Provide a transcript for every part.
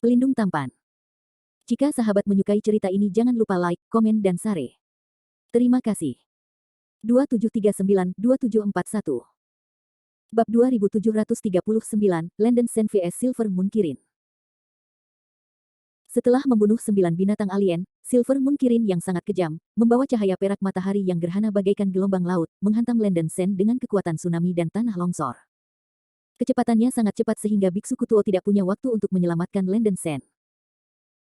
Pelindung tampan. Jika sahabat menyukai cerita ini jangan lupa like, komen dan share. Terima kasih. 2739-2741 Bab 2739, Landen Sen vs Silver Moon Kirin. Setelah membunuh 9 binatang alien, Silver Moon Kirin yang sangat kejam, membawa cahaya perak matahari yang gerhana bagaikan gelombang laut, menghantam Landen Sen dengan kekuatan tsunami dan tanah longsor. Kecepatannya sangat cepat sehingga Biksu Kutuo tidak punya waktu untuk menyelamatkan Landen Sen.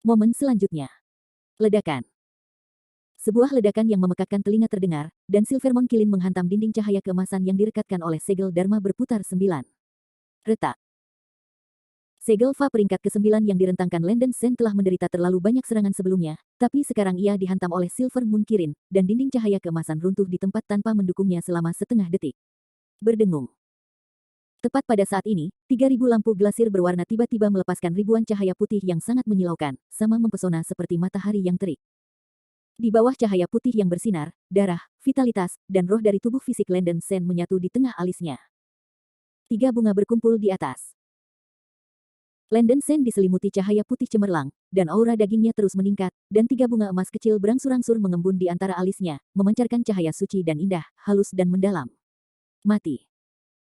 Momen selanjutnya. Ledakan. Sebuah ledakan yang memekakkan telinga terdengar, dan Silvermoon Kirin menghantam dinding cahaya keemasan yang direkatkan oleh segel Dharma berputar 9. Retak. Segel Fa peringkat ke-9 yang direntangkan Landen Sen telah menderita terlalu banyak serangan sebelumnya, tapi sekarang ia dihantam oleh Silver Moon Kirin, dan dinding cahaya keemasan runtuh di tempat tanpa mendukungnya selama setengah detik. Berdengung. Tepat pada saat ini, 3.000 lampu glasir berwarna tiba-tiba melepaskan ribuan cahaya putih yang sangat menyilaukan, sama mempesona seperti matahari yang terik. Di bawah cahaya putih yang bersinar, darah, vitalitas, dan roh dari tubuh fisik Landen Sen menyatu di tengah alisnya. 3 bunga berkumpul di atas. Landen Sen diselimuti cahaya putih cemerlang, dan aura dagingnya terus meningkat, dan 3 bunga emas kecil berangsur-angsur mengembun di antara alisnya, memancarkan cahaya suci dan indah, halus dan mendalam. Mati.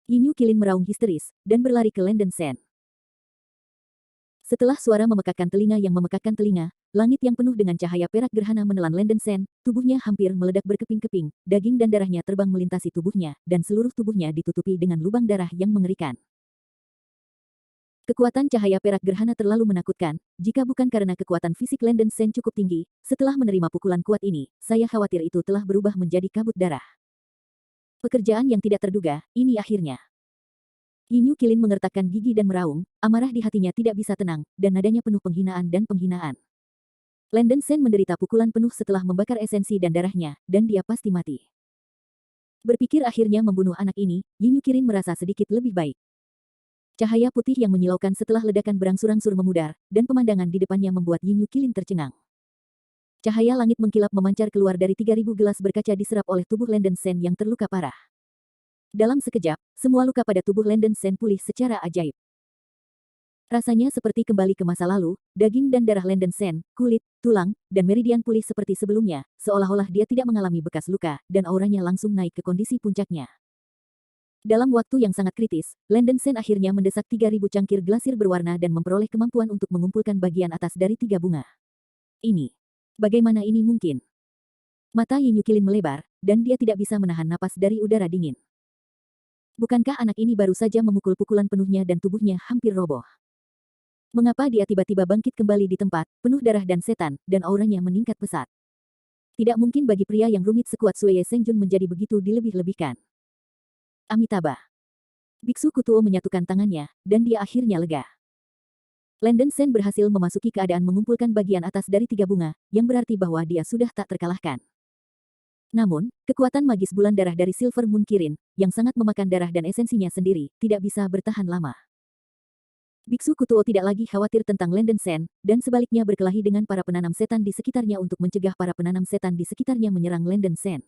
Yinyu Kilin meraung histeris, dan berlari ke Landen Sen. Setelah suara memekakkan telinga yang memekakkan telinga, langit yang penuh dengan cahaya perak gerhana menelan Landen Sen, tubuhnya hampir meledak berkeping-keping, daging dan darahnya terbang melintasi tubuhnya, dan seluruh tubuhnya ditutupi dengan lubang darah yang mengerikan. Kekuatan cahaya perak gerhana terlalu menakutkan, jika bukan karena kekuatan fisik Landen Sen cukup tinggi, setelah menerima pukulan kuat ini, saya khawatir itu telah berubah menjadi kabut darah. Pekerjaan yang tidak terduga, ini akhirnya. Yinyu Kilin mengertakkan gigi dan meraung, amarah di hatinya tidak bisa tenang, dan nadanya penuh penghinaan dan penghinaan. Landen Sen menderita pukulan penuh setelah membakar esensi dan darahnya, dan dia pasti mati. Berpikir akhirnya membunuh anak ini, Yinyu Kilin merasa sedikit lebih baik. Cahaya putih yang menyilaukan setelah ledakan berangsur-angsur memudar, dan pemandangan di depannya membuat Yinyu Kilin tercengang. Cahaya langit mengkilap memancar keluar dari 3.000 gelas berkaca diserap oleh tubuh Landen Sen yang terluka parah. Dalam sekejap, semua luka pada tubuh Landen Sen pulih secara ajaib. Rasanya seperti kembali ke masa lalu, daging dan darah Landen Sen, kulit, tulang, dan meridian pulih seperti sebelumnya, seolah-olah dia tidak mengalami bekas luka, dan auranya langsung naik ke kondisi puncaknya. Dalam waktu yang sangat kritis, Landen Sen akhirnya mendesak 3.000 cangkir glasir berwarna dan memperoleh kemampuan untuk mengumpulkan bagian atas dari 3 bunga. Ini. Bagaimana ini mungkin? Mata Yinyu Kilin melebar, dan dia tidak bisa menahan napas dari udara dingin. Bukankah anak ini baru saja memukul pukulan penuhnya dan tubuhnya hampir roboh? Mengapa dia tiba-tiba bangkit kembali di tempat, penuh darah dan setan, dan auranya meningkat pesat? Tidak mungkin bagi pria yang rumit sekuat Sueye Sengjun menjadi begitu dilebih-lebihkan. Amitabha. Biksu Kutuo menyatukan tangannya, dan dia akhirnya lega. Landen Sen berhasil memasuki keadaan mengumpulkan bagian atas dari 3 bunga, yang berarti bahwa dia sudah tak terkalahkan. Namun, kekuatan magis bulan darah dari Silver Moon Kirin, yang sangat memakan darah dan esensinya sendiri, tidak bisa bertahan lama. Biksu Kutuo tidak lagi khawatir tentang Landen Sen, dan sebaliknya berkelahi dengan para penanam setan di sekitarnya untuk mencegah para penanam setan di sekitarnya menyerang Landen Sen.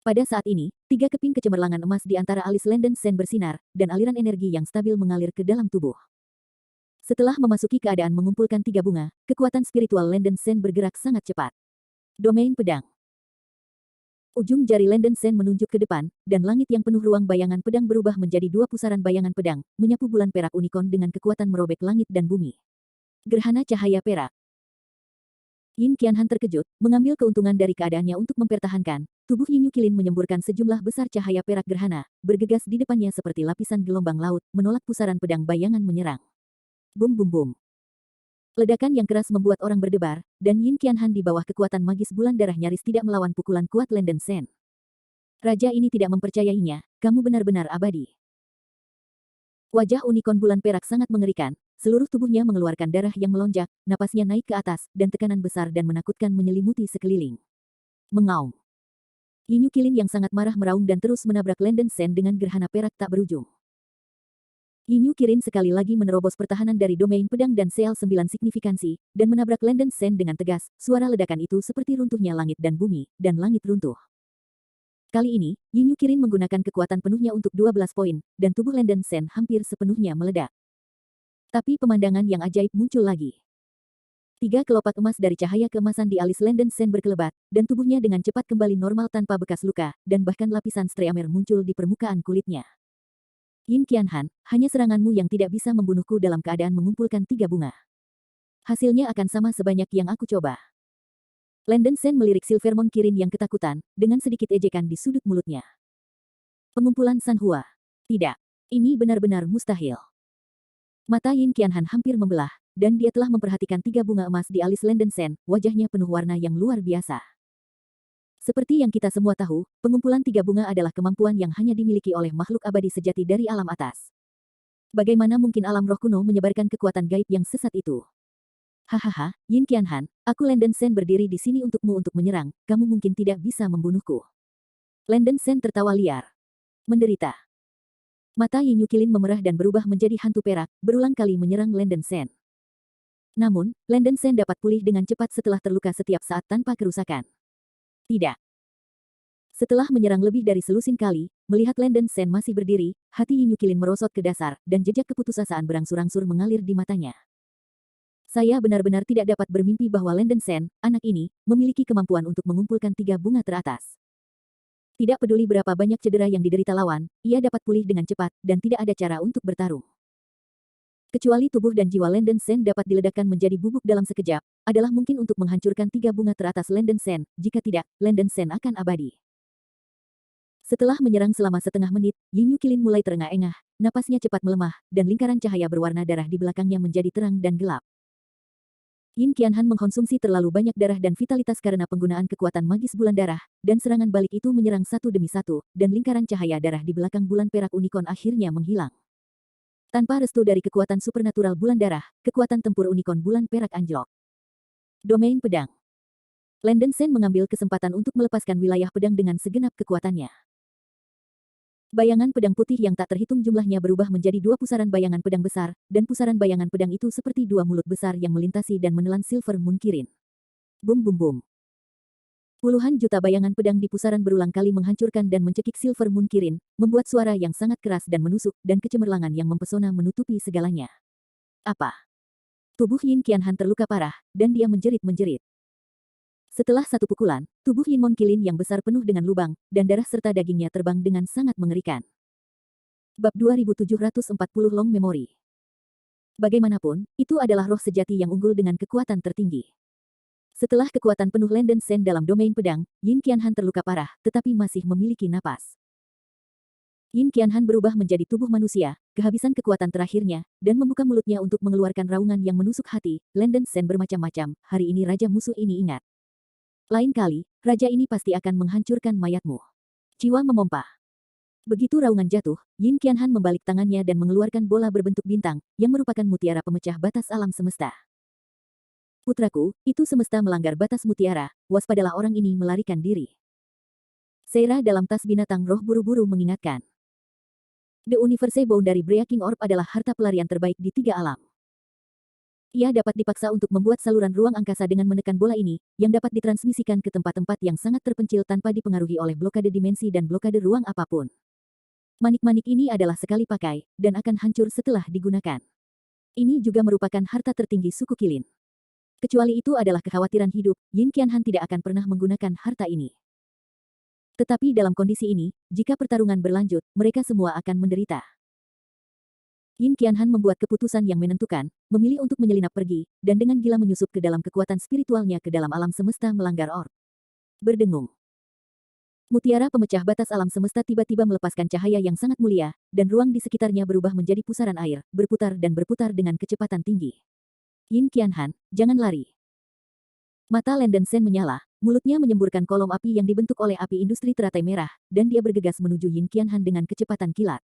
Pada saat ini, 3 keping kecemerlangan emas di antara alis Landen Sen bersinar, dan aliran energi yang stabil mengalir ke dalam tubuh. Setelah memasuki keadaan mengumpulkan 3 bunga, kekuatan spiritual Landen Sen bergerak sangat cepat. Domain pedang. Ujung jari Landen Sen menunjuk ke depan, dan langit yang penuh ruang bayangan pedang berubah menjadi 2 pusaran bayangan pedang, menyapu bulan perak unicorn dengan kekuatan merobek langit dan bumi. Gerhana cahaya perak. Yin Qianhan terkejut, mengambil keuntungan dari keadaannya untuk mempertahankan. Tubuh Yinyu Kilin menyemburkan sejumlah besar cahaya perak gerhana, bergegas di depannya seperti lapisan gelombang laut, menolak pusaran pedang bayangan menyerang. Bum bum bum. Ledakan yang keras membuat orang berdebar, dan Yin Qianhan di bawah kekuatan magis bulan darah nyaris tidak melawan pukulan kuat Landen Sen. Raja ini tidak mempercayainya, kamu benar-benar abadi. Wajah unicorn bulan perak sangat mengerikan, seluruh tubuhnya mengeluarkan darah yang melonjak, napasnya naik ke atas, dan tekanan besar dan menakutkan menyelimuti sekeliling. Mengaum. Yinyu Kilin yang sangat marah meraung dan terus menabrak Landen Sen dengan gerhana perak tak berujung. Yinyu Kilin sekali lagi menerobos pertahanan dari domain pedang dan sel 9 signifikansi, dan menabrak Landen Sen dengan tegas, suara ledakan itu seperti runtuhnya langit dan bumi, dan langit runtuh. Kali ini, Yinyu Kilin menggunakan kekuatan penuhnya untuk 12 poin, dan tubuh Landen Sen hampir sepenuhnya meledak. Tapi pemandangan yang ajaib muncul lagi. 3 kelopak emas dari cahaya keemasan di alis Landen Sen berkelebat, dan tubuhnya dengan cepat kembali normal tanpa bekas luka, dan bahkan lapisan streamer muncul di permukaan kulitnya. Yin Qianhan, hanya seranganmu yang tidak bisa membunuhku dalam keadaan mengumpulkan 3 bunga. Hasilnya akan sama sebanyak yang aku coba. Landen Sen melirik Silvermon Kirin yang ketakutan, dengan sedikit ejekan di sudut mulutnya. Pengumpulan Sanhua. Tidak. Ini benar-benar mustahil. Mata Yin Qianhan hampir membelah, dan dia telah memperhatikan 3 bunga emas di alis Landen Sen, wajahnya penuh warna yang luar biasa. Seperti yang kita semua tahu, pengumpulan 3 bunga adalah kemampuan yang hanya dimiliki oleh makhluk abadi sejati dari alam atas. Bagaimana mungkin alam roh kuno menyebarkan kekuatan gaib yang sesat itu? Hahaha, Yin Qianhan, aku Landen Sen berdiri di sini untukmu untuk menyerang, kamu mungkin tidak bisa membunuhku. Landen Sen tertawa liar. Menderita. Mata Yin Yukilin memerah dan berubah menjadi hantu perak, berulang kali menyerang Landen Sen. Namun, Landen Sen dapat pulih dengan cepat setelah terluka setiap saat tanpa kerusakan. Tidak. Setelah menyerang lebih dari selusin kali, melihat Landen Sen masih berdiri, hati Yin Yukilin merosot ke dasar, dan jejak keputusasaan berangsur-angsur mengalir di matanya. Saya benar-benar tidak dapat bermimpi bahwa Landen Sen, anak ini, memiliki kemampuan untuk mengumpulkan 3 bunga teratas. Tidak peduli berapa banyak cedera yang diderita lawan, ia dapat pulih dengan cepat, dan tidak ada cara untuk bertarung. Kecuali tubuh dan jiwa Landen Sen dapat diledakkan menjadi bubuk dalam sekejap, adalah mungkin untuk menghancurkan 3 bunga teratas Landen Sen, jika tidak, Landen Sen akan abadi. Setelah menyerang selama setengah menit, Yin Yukilin mulai terengah-engah, napasnya cepat melemah, dan lingkaran cahaya berwarna darah di belakangnya menjadi terang dan gelap. Yin Qianhan mengkonsumsi terlalu banyak darah dan vitalitas karena penggunaan kekuatan magis bulan darah, dan serangan balik itu menyerang satu demi satu, dan lingkaran cahaya darah di belakang bulan perak unicorn akhirnya menghilang. Tanpa restu dari kekuatan supernatural bulan darah, kekuatan tempur unicorn bulan perak anjlok. Domain pedang. Landen Sen mengambil kesempatan untuk melepaskan wilayah pedang dengan segenap kekuatannya. Bayangan pedang putih yang tak terhitung jumlahnya berubah menjadi 2 pusaran bayangan pedang besar, dan pusaran bayangan pedang itu seperti 2 mulut besar yang melintasi dan menelan Silver Moon Kirin. Bum bum bum. Puluhan juta bayangan pedang di pusaran berulang kali menghancurkan dan mencekik Silver Moon Kirin, membuat suara yang sangat keras dan menusuk, dan kecemerlangan yang mempesona menutupi segalanya. Apa? Tubuh Yin Qianhan terluka parah, dan dia menjerit-menjerit. Setelah satu pukulan, tubuh Yin Mon Kilin yang besar penuh dengan lubang, dan darah serta dagingnya terbang dengan sangat mengerikan. Bab 2740 Long Memory. Bagaimanapun, itu adalah roh sejati yang unggul dengan kekuatan tertinggi. Setelah kekuatan penuh Landen Sen dalam domain pedang, Yin Qianhan terluka parah, tetapi masih memiliki napas. Yin Qianhan berubah menjadi tubuh manusia, kehabisan kekuatan terakhirnya, dan membuka mulutnya untuk mengeluarkan raungan yang menusuk hati. Landen Sen bermacam-macam, hari ini raja musuh ini ingat. Lain kali, raja ini pasti akan menghancurkan mayatmu. Jiwa memompa. Begitu raungan jatuh, Yin Qianhan membalik tangannya dan mengeluarkan bola berbentuk bintang, yang merupakan mutiara pemecah batas alam semesta. Putraku, itu semesta melanggar batas mutiara, waspadalah orang ini melarikan diri. Seira dalam tas binatang roh buru-buru mengingatkan. The Universe Boundary Breaking Orb adalah harta pelarian terbaik di 3 alam. Ia dapat dipaksa untuk membuat saluran ruang angkasa dengan menekan bola ini, yang dapat ditransmisikan ke tempat-tempat yang sangat terpencil tanpa dipengaruhi oleh blokade dimensi dan blokade ruang apapun. Manik-manik ini adalah sekali pakai, dan akan hancur setelah digunakan. Ini juga merupakan harta tertinggi suku Kilin. Kecuali itu adalah kekhawatiran hidup, Yin Qianhan tidak akan pernah menggunakan harta ini. Tetapi dalam kondisi ini, jika pertarungan berlanjut, mereka semua akan menderita. Yin Qianhan membuat keputusan yang menentukan, memilih untuk menyelinap pergi, dan dengan gila menyusup ke dalam kekuatan spiritualnya ke dalam alam semesta melanggar orb. Berdengung. Mutiara pemecah batas alam semesta tiba-tiba melepaskan cahaya yang sangat mulia, dan ruang di sekitarnya berubah menjadi pusaran air, berputar dan berputar dengan kecepatan tinggi. Yin Qianhan, jangan lari. Mata Landen Sen menyala, mulutnya menyemburkan kolom api yang dibentuk oleh api industri teratai merah, dan dia bergegas menuju Yin Qianhan dengan kecepatan kilat.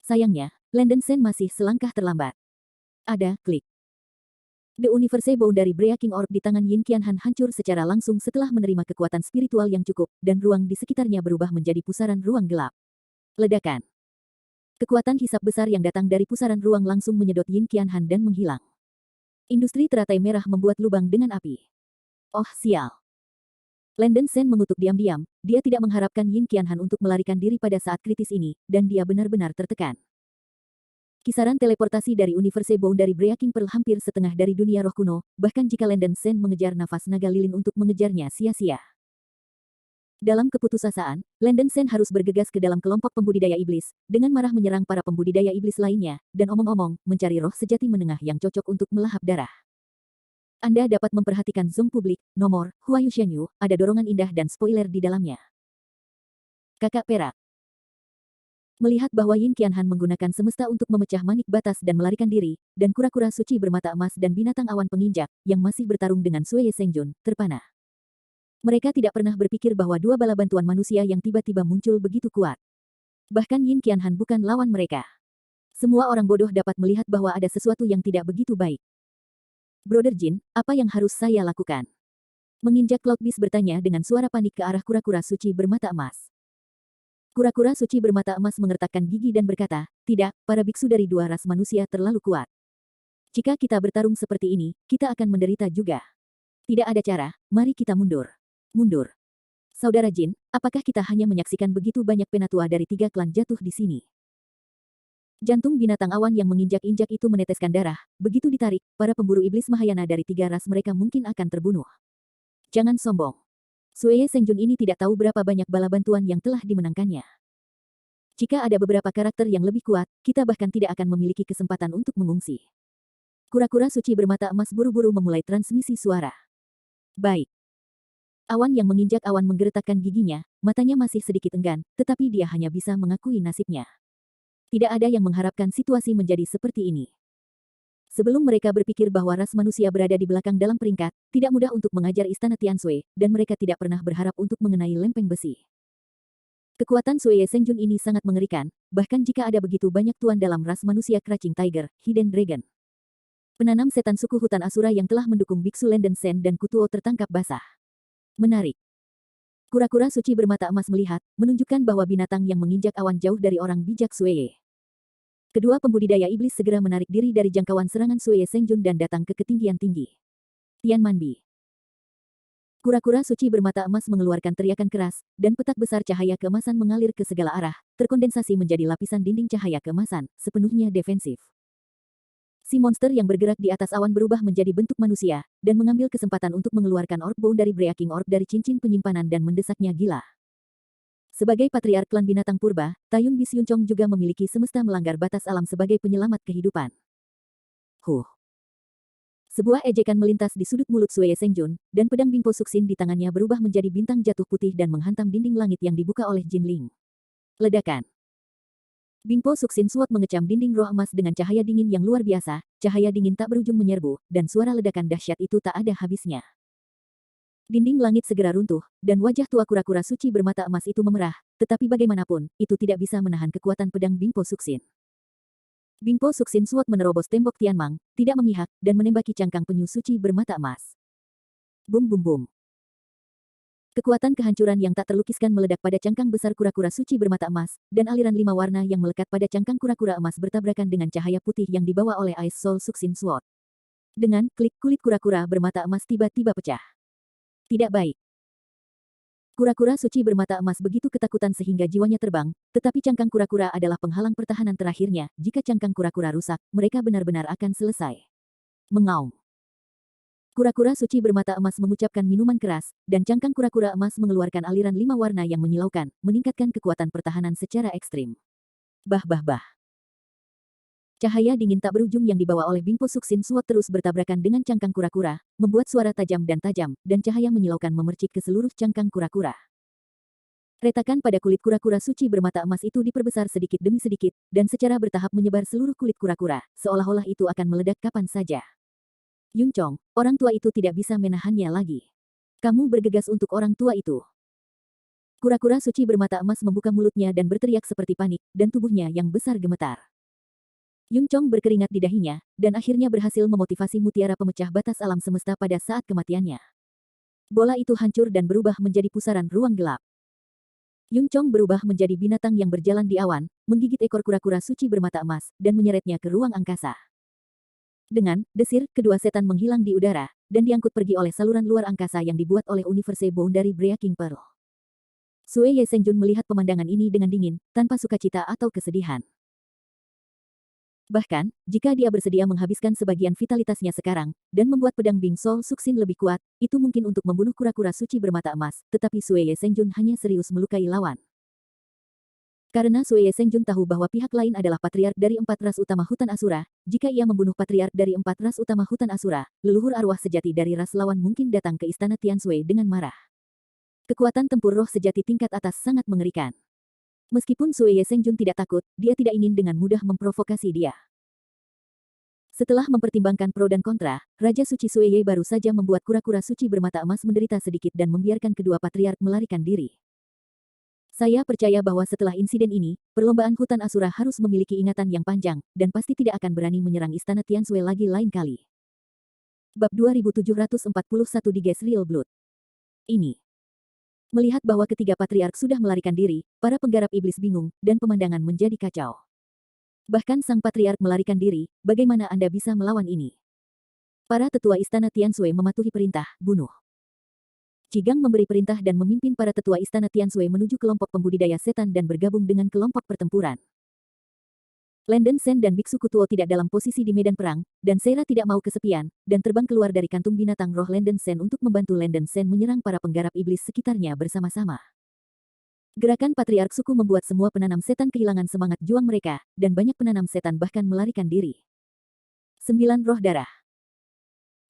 Sayangnya, Landen Sen masih selangkah terlambat. Ada klik. The Universe Boundary Breaking Orb di tangan Yin Qianhan hancur secara langsung setelah menerima kekuatan spiritual yang cukup, dan ruang di sekitarnya berubah menjadi pusaran ruang gelap. Ledakan. Kekuatan hisap besar yang datang dari pusaran ruang langsung menyedot Yin Qianhan dan menghilang. Industri teratai merah membuat lubang dengan api. Oh sial. Landen Sen mengutuk diam-diam, dia tidak mengharapkan Yin Qianhan untuk melarikan diri pada saat kritis ini, dan dia benar-benar tertekan. Kisaran teleportasi dari Universe Boundary Breaking Pearl hampir setengah dari dunia roh kuno, bahkan jika Landen Sen mengejar nafas naga lilin untuk mengejarnya sia-sia. Dalam keputusasaan, Landen Sen harus bergegas ke dalam kelompok pembudidaya iblis, dengan marah menyerang para pembudidaya iblis lainnya, dan omong-omong, mencari roh sejati menengah yang cocok untuk melahap darah. Anda dapat memperhatikan zoom publik, nomor, Huayu Xianyu, ada dorongan indah dan spoiler di dalamnya. Kakak perak. Melihat bahwa Yin Qianhan menggunakan semesta untuk memecah manik batas dan melarikan diri, dan kura-kura suci bermata emas dan binatang awan penginjak, yang masih bertarung dengan Sui Sengjun, terpana. Mereka tidak pernah berpikir bahwa dua bala bantuan manusia yang tiba-tiba muncul begitu kuat. Bahkan Yin Qianhan bukan lawan mereka. Semua orang bodoh dapat melihat bahwa ada sesuatu yang tidak begitu baik. Brother Jin, apa yang harus saya lakukan? Menginjak Cloud Beast bertanya dengan suara panik ke arah kura-kura suci bermata emas. Kura-kura suci bermata emas mengertakkan gigi dan berkata, tidak, para biksu dari dua ras manusia terlalu kuat. Jika kita bertarung seperti ini, kita akan menderita juga. Tidak ada cara, mari kita mundur. Mundur. Saudara Jin, apakah kita hanya menyaksikan begitu banyak penatua dari tiga klan jatuh di sini? Jantung binatang awan yang menginjak-injak itu meneteskan darah, begitu ditarik, para pemburu iblis Mahayana dari tiga ras mereka mungkin akan terbunuh. Jangan sombong. Sui Sengjun ini tidak tahu berapa banyak bala bantuan yang telah dimenangkannya. Jika ada beberapa karakter yang lebih kuat, kita bahkan tidak akan memiliki kesempatan untuk mengungsi. Kura-kura suci bermata emas buru-buru memulai transmisi suara. Baik. Awan yang menginjak awan menggeretakkan giginya, matanya masih sedikit enggan, tetapi dia hanya bisa mengakui nasibnya. Tidak ada yang mengharapkan situasi menjadi seperti ini. Sebelum mereka berpikir bahwa ras manusia berada di belakang dalam peringkat, tidak mudah untuk mengajar istana Tianshui, dan mereka tidak pernah berharap untuk mengenai lempeng besi. Kekuatan Sui Sengjun ini sangat mengerikan, bahkan jika ada begitu banyak tuan dalam ras manusia Crouching Tiger, Hidden Dragon. Penanam setan suku hutan Asura yang telah mendukung Biksu Landen Sen dan Kutuo tertangkap basah. Menarik. Kura-kura suci bermata emas melihat, menunjukkan bahwa binatang yang menginjak awan jauh dari orang bijak Sui. Kedua pembudidaya iblis segera menarik diri dari jangkauan serangan Sui Sengjun dan datang ke ketinggian tinggi. Tian Manbi. Kura-kura suci bermata emas mengeluarkan teriakan keras, dan petak besar cahaya keemasan mengalir ke segala arah, terkondensasi menjadi lapisan dinding cahaya keemasan, sepenuhnya defensif. Si monster yang bergerak di atas awan berubah menjadi bentuk manusia, dan mengambil kesempatan untuk mengeluarkan orb boundary breaking orb dari cincin penyimpanan dan mendesaknya gila. Sebagai patriark klan binatang purba, Taeyun Bisyuncong juga memiliki semesta melanggar batas alam sebagai penyelamat kehidupan. Sebuah ejekan melintas di sudut mulut Sui Sengjun, dan pedang Bingpo Suksin di tangannya berubah menjadi bintang jatuh putih dan menghantam dinding langit yang dibuka oleh Jin Ling. Ledakan. Bingpo Suksin Sword mengecam dinding roh emas dengan cahaya dingin yang luar biasa, cahaya dingin tak berujung menyerbu, dan suara ledakan dahsyat itu tak ada habisnya. Dinding langit segera runtuh, dan wajah tua kura-kura suci bermata emas itu memerah, tetapi bagaimanapun, itu tidak bisa menahan kekuatan pedang Bingpo Suksin. Bingpo Suksin Sword menerobos tembok Tianmang, tidak memihak, dan menembaki cangkang penyu suci bermata emas. Bum bum bum. Kekuatan kehancuran yang tak terlukiskan meledak pada cangkang besar kura-kura suci bermata emas, dan aliran 5 warna yang melekat pada cangkang kura-kura emas bertabrakan dengan cahaya putih yang dibawa oleh Ice Soul Suksin Sword. Dengan klik kulit kura-kura bermata emas tiba-tiba pecah. Tidak baik. Kura-kura suci bermata emas begitu ketakutan sehingga jiwanya terbang, tetapi cangkang kura-kura adalah penghalang pertahanan terakhirnya. Jika cangkang kura-kura rusak, mereka benar-benar akan selesai. Mengaum. Kura-kura suci bermata emas mengucapkan minuman keras, dan cangkang kura-kura emas mengeluarkan aliran 5 warna yang menyilaukan, meningkatkan kekuatan pertahanan secara ekstrim. Bah bah bah. Cahaya dingin tak berujung yang dibawa oleh Bingpo Suksin Sword terus bertabrakan dengan cangkang kura-kura, membuat suara tajam, dan cahaya menyilaukan memercik ke seluruh cangkang kura-kura. Retakan pada kulit kura-kura suci bermata emas itu diperbesar sedikit demi sedikit, dan secara bertahap menyebar seluruh kulit kura-kura, seolah-olah itu akan meledak kapan saja. Yuncong, orang tua itu tidak bisa menahannya lagi. Kamu bergegas untuk orang tua itu. Kura-kura suci bermata emas membuka mulutnya dan berteriak seperti panik, dan tubuhnya yang besar gemetar. Yuncong berkeringat di dahinya, dan akhirnya berhasil memotivasi mutiara pemecah batas alam semesta pada saat kematiannya. Bola itu hancur dan berubah menjadi pusaran ruang gelap. Yuncong berubah menjadi binatang yang berjalan di awan, menggigit ekor kura-kura suci bermata emas, dan menyeretnya ke ruang angkasa. Dengan desir, kedua setan menghilang di udara, dan diangkut pergi oleh saluran luar angkasa yang dibuat oleh Universe Boundary Breaking Pearl. Sui Sengjun melihat pemandangan ini dengan dingin, tanpa sukacita atau kesedihan. Bahkan, jika dia bersedia menghabiskan sebagian vitalitasnya sekarang, dan membuat pedang Bing Sol Suksin lebih kuat, itu mungkin untuk membunuh kura-kura suci bermata emas, tetapi Sue Ye Sengjun hanya serius melukai lawan. Karena Sue Ye Sengjun tahu bahwa pihak lain adalah patriark dari 4 ras utama hutan Asura, jika ia membunuh patriark dari 4 ras utama hutan Asura, leluhur arwah sejati dari ras lawan mungkin datang ke istana Tianshui dengan marah. Kekuatan tempur roh sejati tingkat atas sangat mengerikan. Meskipun Sue Ye Sengjun tidak takut, dia tidak ingin dengan mudah memprovokasi dia. Setelah mempertimbangkan pro dan kontra, Raja Suci Sue Ye baru saja membuat kura-kura suci bermata emas menderita sedikit dan membiarkan kedua patriark melarikan diri. Saya percaya bahwa setelah insiden ini, perlombaan hutan Asura harus memiliki ingatan yang panjang, dan pasti tidak akan berani menyerang istana Tianshui lagi lain kali. Bab 2741 di Gas Real Blood. Ini. Melihat bahwa ketiga patriark sudah melarikan diri, para penggarap iblis bingung, dan pemandangan menjadi kacau. Bahkan sang patriark melarikan diri, bagaimana Anda bisa melawan ini? Para tetua istana Tianshui mematuhi perintah, bunuh. Cigang memberi perintah dan memimpin para tetua istana Tianshui menuju kelompok pembudidaya setan dan bergabung dengan kelompok pertempuran. Lenden Sen dan Biksu Kutuo tidak dalam posisi di medan perang, dan Seira tidak mau kesepian, dan terbang keluar dari kantung binatang roh Lenden Sen untuk membantu Lenden Sen menyerang para penggarap iblis sekitarnya bersama-sama. Gerakan patriark suku membuat semua penanam setan kehilangan semangat juang mereka, dan banyak penanam setan bahkan melarikan diri. 9 roh darah.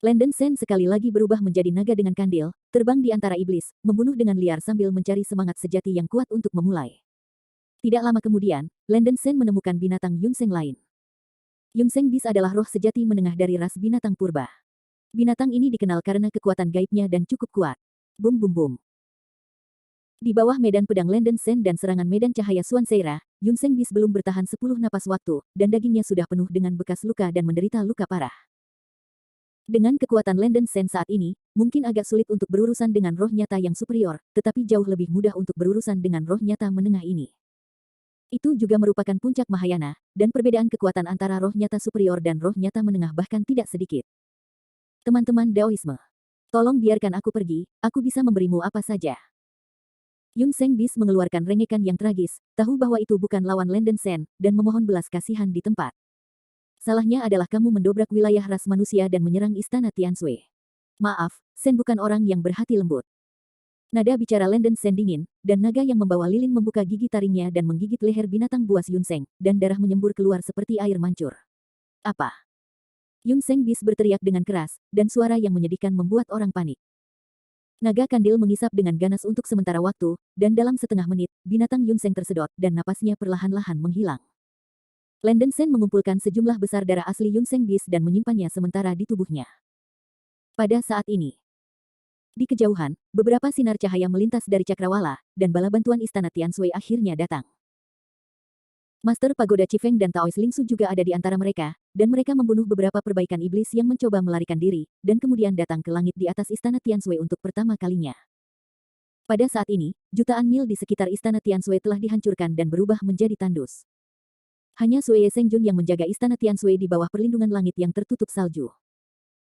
Lenden Sen sekali lagi berubah menjadi naga dengan kandil, terbang di antara iblis, membunuh dengan liar sambil mencari semangat sejati yang kuat untuk memulai. Tidak lama kemudian, Lenden Sen menemukan binatang Yunseng lain. Yunseng Beast adalah roh sejati menengah dari ras binatang purba. Binatang ini dikenal karena kekuatan gaibnya dan cukup kuat. Bum bum bum. Di bawah medan pedang Lenden Sen dan serangan medan cahaya Suan Seira, Yunseng Beast belum bertahan 10 napas waktu, dan dagingnya sudah penuh dengan bekas luka dan menderita luka parah. Dengan kekuatan Lenden Sen saat ini, mungkin agak sulit untuk berurusan dengan roh nyata yang superior, tetapi jauh lebih mudah untuk berurusan dengan roh nyata menengah ini. Itu juga merupakan puncak Mahayana, dan perbedaan kekuatan antara roh nyata superior dan roh nyata menengah bahkan tidak sedikit. Teman-teman Daoisme, tolong biarkan aku pergi, aku bisa memberimu apa saja. Yunseng Beast mengeluarkan rengekan yang tragis, tahu bahwa itu bukan lawan Lenden Sen, dan memohon belas kasihan di tempat. Salahnya adalah kamu mendobrak wilayah ras manusia dan menyerang istana Tianshui. Maaf, Sen bukan orang yang berhati lembut. Nada bicara Lenden Sen dingin, dan naga yang membawa lilin membuka gigi taringnya dan menggigit leher binatang buas Yunseng, dan darah menyembur keluar seperti air mancur. Apa? Yunseng Beast berteriak dengan keras, dan suara yang menyedihkan membuat orang panik. Naga kandil mengisap dengan ganas untuk sementara waktu, dan dalam setengah menit, binatang Yunseng tersedot, dan napasnya perlahan-lahan menghilang. Lenden Sen mengumpulkan sejumlah besar darah asli Yunseng Beast dan menyimpannya sementara di tubuhnya. Pada saat ini, di kejauhan, beberapa sinar cahaya melintas dari cakrawala, dan bala bantuan istana Tianshui akhirnya datang. Master Pagoda Chifeng dan Taois Lingsu juga ada di antara mereka, dan mereka membunuh beberapa perbaikan iblis yang mencoba melarikan diri, dan kemudian datang ke langit di atas istana Tianshui untuk pertama kalinya. Pada saat ini, jutaan mil di sekitar istana Tianshui telah dihancurkan dan berubah menjadi tandus. Hanya Sue Ye Sengjun yang menjaga istana Tianshui di bawah perlindungan langit yang tertutup salju.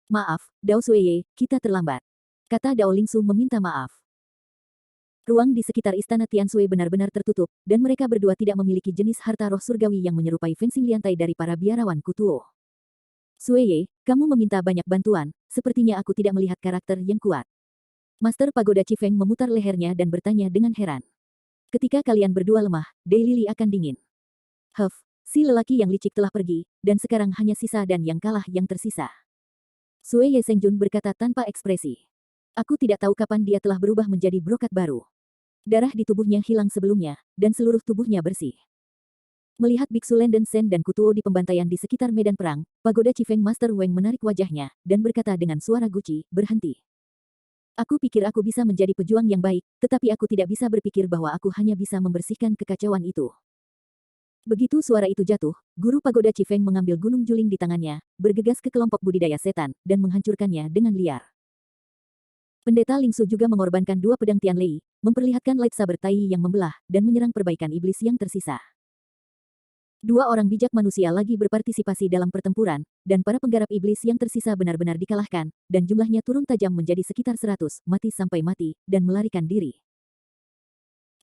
Maaf, Dao Sue Ye, kita terlambat. Kata Dao Lingsu meminta maaf. Ruang di sekitar istana Tianshui benar-benar tertutup, dan mereka berdua tidak memiliki jenis harta roh surgawi yang menyerupai fencing liantai dari para biarawan Kutuo. Sue Ye, kamu meminta banyak bantuan, sepertinya aku tidak melihat karakter yang kuat. Master Pagoda Chifeng memutar lehernya dan bertanya dengan heran. Ketika kalian berdua lemah, Dei Lili akan dingin. Huff, si lelaki yang licik telah pergi, dan sekarang hanya sisa dan yang kalah yang tersisa. Sue Ye Sengjun berkata tanpa ekspresi. Aku tidak tahu kapan dia telah berubah menjadi brokat baru. Darah di tubuhnya hilang sebelumnya, dan seluruh tubuhnya bersih. Melihat Biksu Lenden Sen dan Kutuo di pembantaian di sekitar medan perang, Pagoda Chifeng Master Weng menarik wajahnya, dan berkata dengan suara guci, berhenti. Aku pikir aku bisa menjadi pejuang yang baik, tetapi aku tidak bisa berpikir bahwa aku hanya bisa membersihkan kekacauan itu. Begitu suara itu jatuh, Guru Pagoda Chifeng mengambil gunung juling di tangannya, bergegas ke kelompok budidaya setan, dan menghancurkannya dengan liar. Pendeta Lingsu juga mengorbankan 2 pedang Tianlei, memperlihatkan lightsaber Tai yang membelah, dan menyerang perbaikan iblis yang tersisa. 2 orang bijak manusia lagi berpartisipasi dalam pertempuran, dan para penggarap iblis yang tersisa benar-benar dikalahkan, dan jumlahnya turun tajam menjadi sekitar 100, mati sampai mati, dan melarikan diri.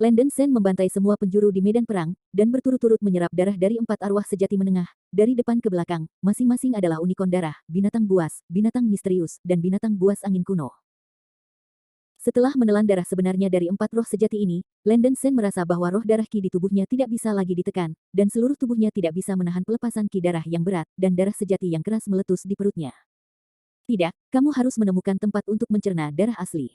Landen Sen membantai semua penjuru di medan perang, dan berturut-turut menyerap darah dari 4 arwah sejati menengah, dari depan ke belakang, masing-masing adalah unicorn darah, binatang buas, binatang misterius, dan binatang buas angin kuno. Setelah menelan darah sebenarnya dari 4 roh sejati ini, Landen Sen merasa bahwa roh darah ki di tubuhnya tidak bisa lagi ditekan, dan seluruh tubuhnya tidak bisa menahan pelepasan ki darah yang berat, dan darah sejati yang keras meletus di perutnya. Tidak, kamu harus menemukan tempat untuk mencerna darah asli.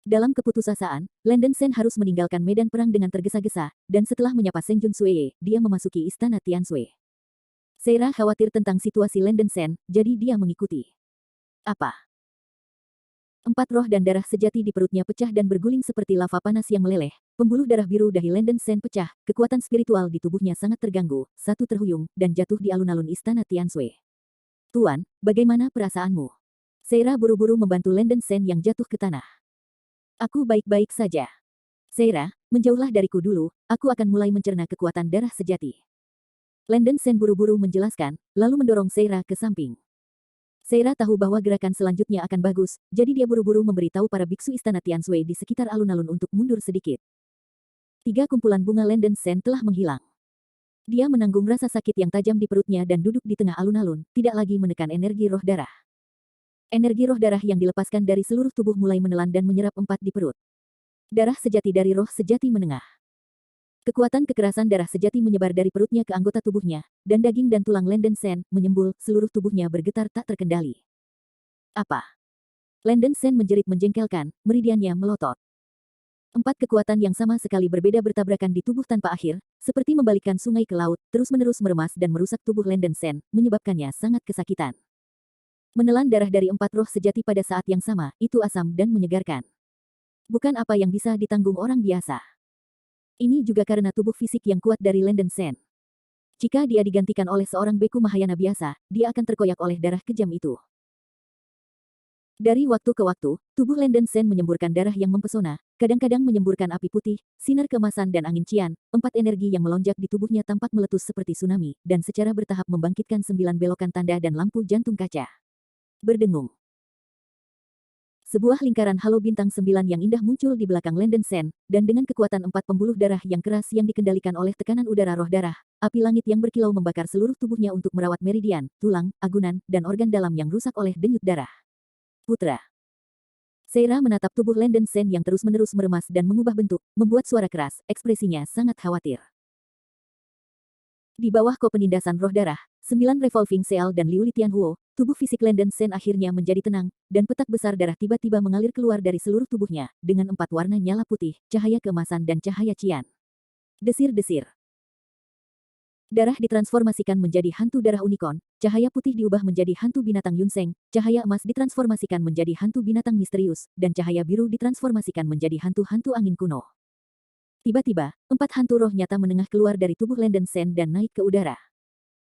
Dalam keputusasaan, Landen Sen harus meninggalkan medan perang dengan tergesa-gesa, dan setelah menyapa Seng Jun Sui, dia memasuki istana Tian Sui. Seira khawatir tentang situasi Landen Sen, jadi dia mengikuti. Apa? 4 roh dan darah sejati di perutnya pecah dan berguling seperti lava panas yang meleleh. Pembuluh darah biru dahi Landen Sen pecah, kekuatan spiritual di tubuhnya sangat terganggu, satu terhuyung, dan jatuh di alun-alun istana Tian Sui. Tuan, bagaimana perasaanmu? Seira buru-buru membantu Landen Sen yang jatuh ke tanah. Aku baik-baik saja. Seira, menjauhlah dariku dulu, aku akan mulai mencerna kekuatan darah sejati. Landen Sen buru-buru menjelaskan, lalu mendorong Seira ke samping. Seira tahu bahwa gerakan selanjutnya akan bagus, jadi dia buru-buru memberitahu para biksu istana Tian Sui di sekitar alun-alun untuk mundur sedikit. 3 kumpulan bunga Landen Sen telah menghilang. Dia menanggung rasa sakit yang tajam di perutnya dan duduk di tengah alun-alun, tidak lagi menekan energi roh darah. Energi roh darah yang dilepaskan dari seluruh tubuh mulai menelan dan menyerap 4 di perut. Darah sejati dari roh sejati menengah. Kekuatan kekerasan darah sejati menyebar dari perutnya ke anggota tubuhnya, dan daging dan tulang Landen Sen menyembul, seluruh tubuhnya bergetar tak terkendali. Apa? Landen Sen menjerit menjengkelkan, meridiannya melotot. 4 kekuatan yang sama sekali berbeda bertabrakan di tubuh tanpa akhir, seperti membalikkan sungai ke laut, terus-menerus meremas dan merusak tubuh Landen Sen, menyebabkannya sangat kesakitan. Menelan darah dari 4 roh sejati pada saat yang sama, itu asam dan menyegarkan. Bukan apa yang bisa ditanggung orang biasa. Ini juga karena tubuh fisik yang kuat dari Landen Sen. Jika dia digantikan oleh seorang beku Mahayana biasa, dia akan terkoyak oleh darah kejam itu. Dari waktu ke waktu, tubuh Landen Sen menyemburkan darah yang mempesona, kadang-kadang menyemburkan api putih, sinar keemasan dan angin cian, 4 energi yang melonjak di tubuhnya tampak meletus seperti tsunami, dan secara bertahap membangkitkan 9 belokan tanda dan lampu jantung kaca. Berdengung. Sebuah lingkaran halo bintang 9 yang indah muncul di belakang Landen Sen, dan dengan kekuatan 4 pembuluh darah yang keras yang dikendalikan oleh tekanan udara roh darah, api langit yang berkilau membakar seluruh tubuhnya untuk merawat meridian, tulang, agunan, dan organ dalam yang rusak oleh denyut darah. Putra. Seira menatap tubuh Landen Sen yang terus-menerus meremas dan mengubah bentuk, membuat suara keras, ekspresinya sangat khawatir. Di bawah penindasan roh darah, 9 revolving seal dan Liu Tianhuo, tubuh fisik Landen Sen akhirnya menjadi tenang, dan petak besar darah tiba-tiba mengalir keluar dari seluruh tubuhnya, dengan 4 warna nyala putih, cahaya keemasan dan cahaya cian. Desir-desir. Darah ditransformasikan menjadi hantu darah unicorn, cahaya putih diubah menjadi hantu binatang Yunseng, cahaya emas ditransformasikan menjadi hantu binatang misterius, dan cahaya biru ditransformasikan menjadi hantu-hantu angin kuno. Tiba-tiba, 4 hantu roh nyata menengah keluar dari tubuh Landen Sen dan naik ke udara.